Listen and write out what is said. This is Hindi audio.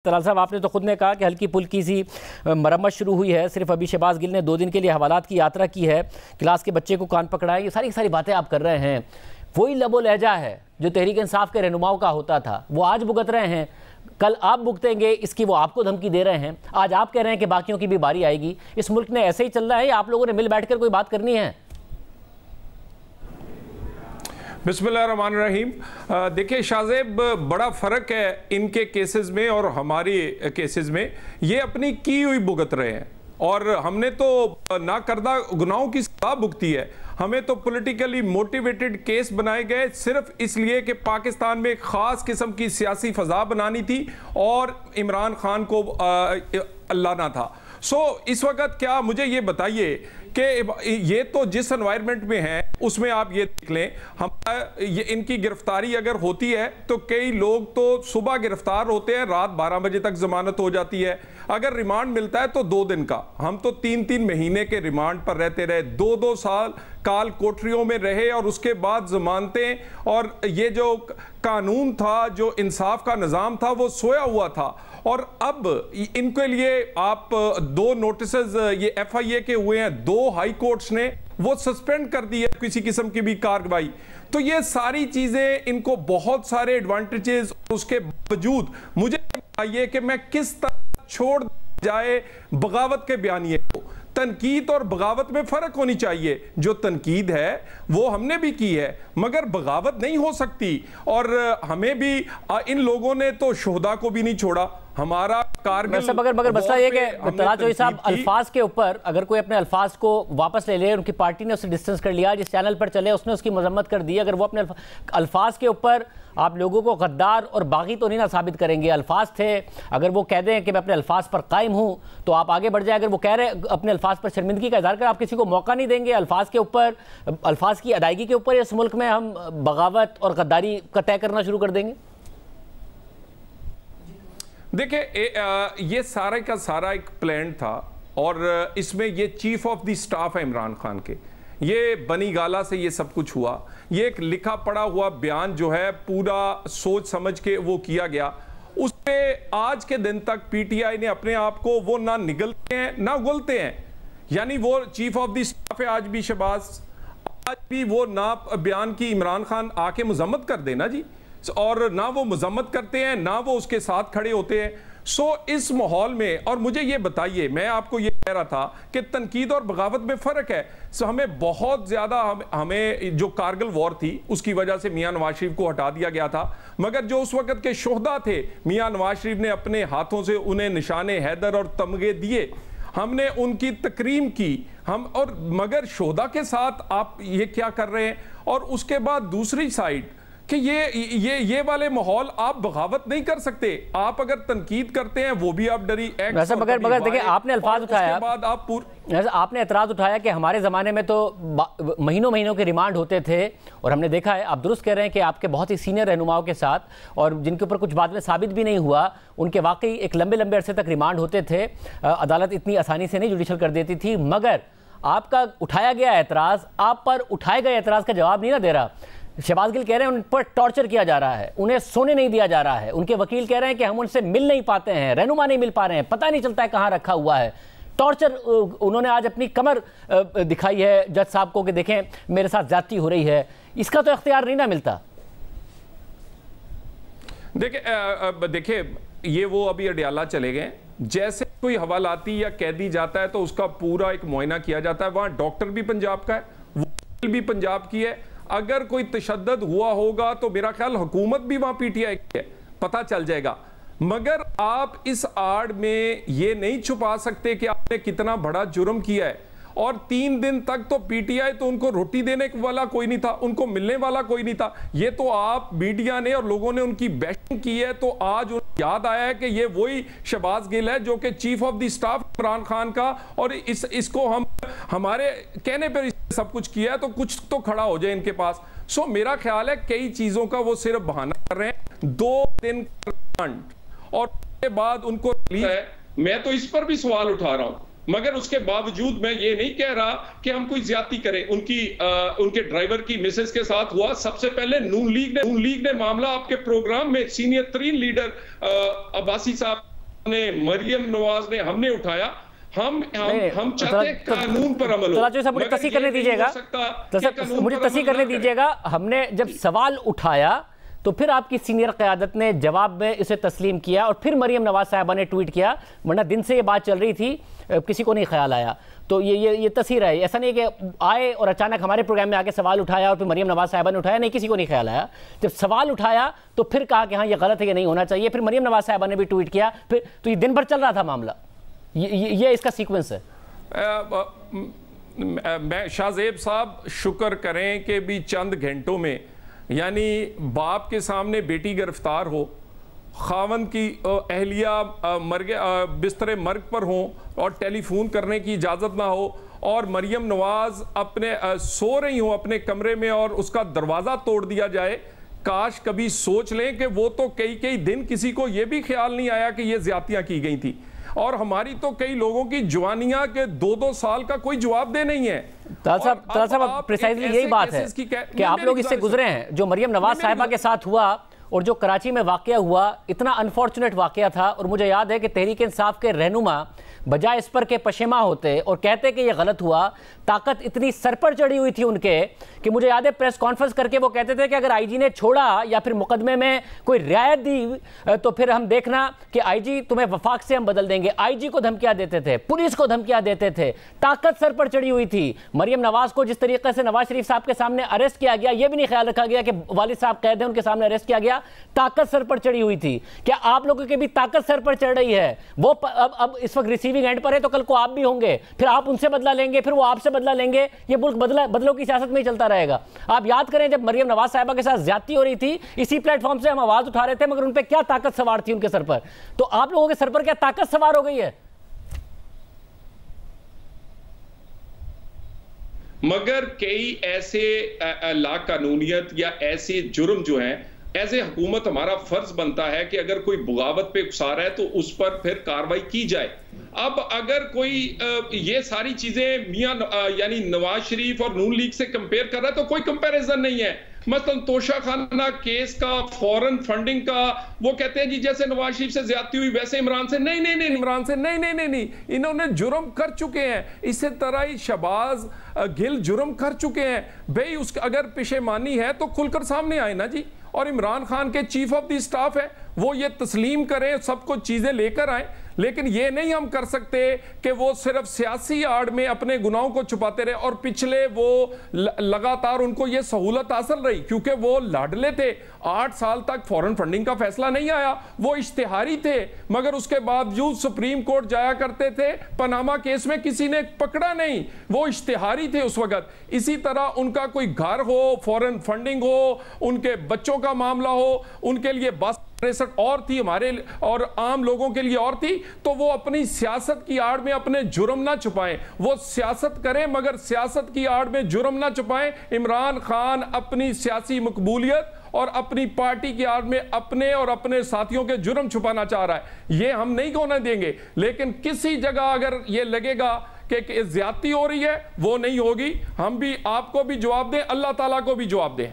तलाल साहब, आपने तो खुद ने कहा कि हल्की फुल्की सी मरम्मत शुरू हुई है। सिर्फ अभी शहबाज गिल ने 2 दिन के लिए हवालात की यात्रा की है, क्लास के बच्चे को कान पकड़ा है, ये सारी बातें आप कर रहे हैं। वही लबो लहजा है जो तहरीक इंसाफ के रहनुमाओं का होता था, वो आज भुगत रहे हैं, कल आप भुगतेंगे, इसकी वो आपको धमकी दे रहे हैं। आज आप कह रहे हैं कि बाकियों की भी बारी आएगी। इस मुल्क में ऐसे ही चल रहा है या आप लोगों ने मिल बैठ कर कोई बात करनी है? बिस्मिल्लाहिर्रहमानिर्रहीम। देखिए शाहजेब, बड़ा फ़र्क है इनके केसेस में और हमारी केसेस में। ये अपनी की हुई भुगत रहे हैं और हमने तो ना करदा गुनाहों की सज़ा भुगती है। हमें तो पॉलिटिकली मोटिवेटेड केस बनाए गए सिर्फ इसलिए कि पाकिस्तान में एक ख़ास किस्म की सियासी फ़ज़ा बनानी थी और इमरान खान को लाना था। इस वक्त क्या मुझे ये बताइए कि ये तो जिस एनवायरनमेंट में है उसमें आप ये देख लें, ये इनकी गिरफ्तारी अगर होती है तो कई लोग तो सुबह गिरफ्तार होते हैं, रात 12 बजे तक जमानत हो जाती है। अगर रिमांड मिलता है तो 2 दिन का, हम तो 3-3 महीने के रिमांड पर रहते रहे, 2-2 साल काल कोठरियों में रहे और उसके बाद जमानतें। और ये जो कानून था, जो इंसाफ का निज़ाम था, वो सोया हुआ था। और अब इनके लिए आप 2 नोटिसेस ये FIA के हुए हैं, 2 हाई कोर्ट्स ने वो सस्पेंड कर दी है किसी किस्म की भी कार्रवाई। तो ये सारी चीजें इनको बहुत सारे एडवांटेजेस, उसके बावजूद मुझे बताइए कि मैं किस तरह छोड़ जाए बगावत के बयानिए को। तनकीद और बगावत में फ़र्क होनी चाहिए। जो तनकीद है वो हमने भी की है, मगर बगावत नहीं हो सकती। और हमें भी इन लोगों ने तो शोहदा को भी नहीं छोड़ा। हमारा कारगिल मगर मसला ये कि तलाल चौधरी साहब, अल्फाज के ऊपर अगर कोई अपने अल्फाज को वापस ले ले, उनकी पार्टी ने उससे डिस्टेंस कर लिया, जिस चैनल पर चले उसने उसकी मजम्मत कर दी, अगर वो अपने अल्फाज के ऊपर आप लोगों को गद्दार और बागी तो नहीं ना साबित करेंगे। अल्फाज थे, अगर वो कह दें कि मैं अपने अल्फाज पर कायम हूं तो आप आगे बढ़ जाए। अगर वो कह रहे हैं अपने अल्फाज पर शर्मिंदगी का इज़हार कर, आप किसी को मौका नहीं देंगे। अल्फाज के ऊपर, अल्फाज की अदायगी के ऊपर इस मुल्क में हम बगावत और गद्दारी का तय करना शुरू कर देंगे। देखिए, ये सारा का सारा एक प्लान था और इसमें ये चीफ ऑफ द स्टाफ है इमरान खान के, ये बनी गाला से ये सब कुछ हुआ। ये एक लिखा पढ़ा हुआ बयान जो है पूरा सोच समझ के वो किया गया। उस पे आज के दिन तक PTI ने अपने आप को वो ना निगलते हैं ना उगलते हैं। यानी वो चीफ ऑफ द स्टाफ है आज भी शहबाज, आज भी वो ना बयान की इमरान खान आके मजम्मत कर देना जी, और ना वो मजम्मत करते हैं ना वो उसके साथ खड़े होते हैं। इस माहौल में, और मुझे ये बताइए, मैं आपको ये कह रहा था कि तनकीद और बगावत में फ़र्क है। हमें बहुत ज़्यादा हमें जो कारगिल वॉर थी उसकी वजह से मियां नवाज शरीफ को हटा दिया गया था, मगर जो उस वक़्त के शोहदा थे, मियां नवाज शरीफ ने अपने हाथों से उन्हें निशाने हैदर और तमगे दिए, हमने उनकी तकरीम की हम। और मगर शोहदा के साथ आप ये क्या कर रहे हैं? और उसके बाद दूसरी साइड कि ये वाले माहौल आप बगावत नहीं कर सकते। आप अगर तनकीद करते हैं वो भी आप डरी एक्ट। वैसे मगर देखिए, आपने अल्फाज उठाया, बाद आप आपने एतराज़ उठाया कि हमारे ज़माने में तो महीनों के रिमांड होते थे, और हमने देखा है, आप दुरुस्त कह रहे हैं कि आपके बहुत ही सीनियर रहनुमाओं के साथ और जिनके ऊपर कुछ बाद में साबित भी नहीं हुआ, उनके वाकई एक लंबे अरसे तक रिमांड होते थे। अदालत इतनी आसानी से नहीं जुडिशल कर देती थी। मगर आपका उठाया गया एतराज़, आप पर उठाए गए एतराज़ का जवाब नहीं ना दे रहा। शहबाज गिल कह रहे हैं उन पर टॉर्चर किया जा रहा है, उन्हें सोने नहीं दिया जा रहा है। उनके वकील कह रहे हैं कि हम उनसे मिल नहीं पाते हैं, रहनुमा नहीं मिल पा रहे हैं, पता नहीं चलता है कहाँ रखा हुआ है। टॉर्चर, उन्होंने आज अपनी कमर दिखाई है जज साहब को कि देखें मेरे साथ ज्यादती हो रही है। इसका तो इख्तियार नहीं ना मिलता। देखिए ये वो अभी अडियाला चले गए, जैसे कोई हवालाती या कैदी जाता है तो उसका पूरा एक मुआयना किया जाता है। वहाँ डॉक्टर भी पंजाब का है, वकील भी पंजाब की है। अगर कोई तशद्दुद हुआ होगा तो मेरा ख्याल हुकूमत भी वहां PTI की है, पता चल जाएगा। मगर आप इस आड़ में ये नहीं छुपा सकते कि आपने कितना बड़ा जुर्म किया है। और 3 दिन तक तो PTI तो उनको रोटी देने वाला कोई नहीं था, उनको मिलने वाला कोई नहीं था। ये तो आप मीडिया ने और लोगों ने उनकी बैशिंग की है, तो आज याद आया है कि ये वही शहबाज गिल है जो कि chief of the staff Imran Khan का, और इसको हम हमारे कहने पर सब कुछ किया है, तो कुछ तो खड़ा हो जाए इनके पास। मेरा ख्याल है कई चीजों का वो सिर्फ बहाना कर रहे हैं। 2 दिन और उसके बाद उनको है। मैं तो इस पर भी सवाल उठा रहा हूं, मगर उसके बावजूद मैं ये नहीं कह रहा कि हम कोई ज्यादती करें। उनके ड्राइवर की मिसेस के साथ हुआ। सबसे पहले नून लीग ने मामला आपके प्रोग्राम में सीनियर तरीन लीडर अब्बासी साहब ने, मरियम नवाज ने, हमने उठाया। हम चाहते हैं कानून पर अमल हो। मुझे तस्दीक करने दीजिएगा, मुझे तस्दीक करने दीजिएगा। हमने जब सवाल उठाया तो फिर आपकी सीनियर क़यादत ने जवाब में इसे तस्लीम किया और फिर मरियम नवाज साहिबा ने ट्वीट किया, वरना दिन से ये बात चल रही थी, किसी को नहीं ख्याल आया। तो ये तस्वीर है, ऐसा नहीं कि आए और अचानक हमारे प्रोग्राम में आके सवाल उठाया और फिर मरियम नवाज साहिबा ने उठाया, नहीं, किसी को नहीं ख्याल आया। जब सवाल उठाया तो फिर कहा कि हाँ ये गलत है, ये नहीं होना चाहिए, फिर मरियम नवाज साहिबा ने भी ट्वीट किया, फिर तो ये दिन भर चल रहा था मामला। ये इसका सीक्वेंस है। मैं शाहजेब साहब शुक्र करें कि भी चंद घंटों में, यानी बाप के सामने बेटी गिरफ्तार हो, खावन की अहलिया बिस्तरे मर्ग पर हों और टेलीफोन करने की इजाज़त ना हो, और मरियम नवाज अपने सो रही हो अपने कमरे में और उसका दरवाज़ा तोड़ दिया जाए। काश कभी सोच लें कि वो तो कई दिन किसी को ये भी ख्याल नहीं आया कि ये ज्यादतियाँ की गई थी, और हमारी तो कई लोगों की जवानियां के 2-2 साल का कोई जवाब दे नहीं है। ताल साहब प्रिसाइजली यही बात है कि आप लोग इससे गुजरे हैं। जो मरियम नवाज साहिबा के साथ हुआ और जो कराची में वाकया हुआ, इतना अनफॉर्चुनेट वाकया था, और मुझे याद है कि तहरीक इंसाफ के रहनुमा बजाय इस पर के पशेमा होते और कहते कि ये गलत हुआ, ताकत इतनी सर पर चढ़ी हुई थी उनके कि मुझे याद है प्रेस कॉन्फ्रेंस करके वो कहते थे कि अगर आईजी ने छोड़ा या फिर मुकदमे में कोई रियायत दी तो फिर हम देखना कि आईजी तुम्हें वफाक से हम बदल देंगे। आईजी को धमकियां देते थे, पुलिस को धमकियां देते थे, ताकत सर पर चढ़ी हुई थी। मरियम नवाज को जिस तरीके से नवाज शरीफ साहब के सामने अरेस्ट किया गया, यह भी नहीं ख्याल रखा गया कि वालिद साहब कैद हैं, उनके सामने अरेस्ट किया गया, ताकत सर पर चढ़ी हुई थी। क्या आप लोगों की भी ताकत सर पर चढ़ रही है? वो अब इस वक्त रिसीविंग एंड पर है, तो कल को आप भी होंगे, फिर आप उनसे बदला लेंगे, फिर वो आपसे बदला लेंगे। ये मुल्क बदलों की सियासत में ही चलता रहेगा। आप याद करें जब मरियम नवाज साहिबा के साथ ज्यादती हो रही थी, इसी प्लेटफॉर्म से हम आवाज उठा रहे थे, मगर उन पे क्या ताकत सवार थी उनके सर पर। तो आप लोगों के सर पर क्या ताकत सवार हो गई है? मगर कई ऐसे लाकानूनियत या ऐसे जुर्म जो हैं, ऐसे हुकूमत हमारा फर्ज बनता है कि अगर कोई बगावत पे उकसार है तो उस पर फिर कार्रवाई की जाए। अब अगर कोई ये सारी चीजें मियां यानी नवाज शरीफ और नून लीग से कंपेयर कर रहा है तो कोई कंपैरिजन नहीं है। मसलन तोशा खाना केस का, फॉरेन फंडिंग का, वो कहते हैं जी जैसे नवाज शरीफ से ज्यादती हुई वैसे इमरान से नहीं, इमरान से नहीं, इन्होंने जुर्म कर चुके हैं। इसी तरह ही शहबाज गिल जुर्म कर चुके हैं। भाई उसका अगर पेशेमानी है तो खुलकर सामने आए ना जी। और इमरान खान के चीफ ऑफ द स्टाफ है, वो ये तस्लीम करें, सब कुछ चीजें लेकर आए। लेकिन ये नहीं हम कर सकते कि वो सिर्फ सियासी आड़ में अपने गुनाहों को छुपाते रहे। और पिछले वो लगातार उनको ये सहूलत हासिल रही क्योंकि वो लाडले थे। 8 साल तक फॉरेन फंडिंग का फैसला नहीं आया, वो इश्तिहारी थे, मगर उसके बावजूद सुप्रीम कोर्ट जाया करते थे। पनामा केस में किसी ने पकड़ा नहीं, वो इश्तिहारी थे उस वक्त। इसी तरह उनका कोई घर हो, फॉरेन फंडिंग हो, उनके बच्चों का मामला हो, उनके लिए बस और थी, हमारे और आम लोगों के लिए और थी। तो वो अपनी सियासत की आड़ में अपने जुर्म ना छुपाएं, वो सियासत करें मगर सियासत की आड़ में जुर्म ना छुपाएं। इमरान खान अपनी सियासी मकबूलियत और अपनी पार्टी की आड़ में अपने और अपने साथियों के जुर्म छुपाना चाह रहा है, ये हम नहीं होने देंगे। लेकिन किसी जगह अगर ये लगेगा कि ज्यादती हो रही है, वो नहीं होगी। हम भी आपको भी जवाब दें, अल्लाह ताला को भी जवाब दें।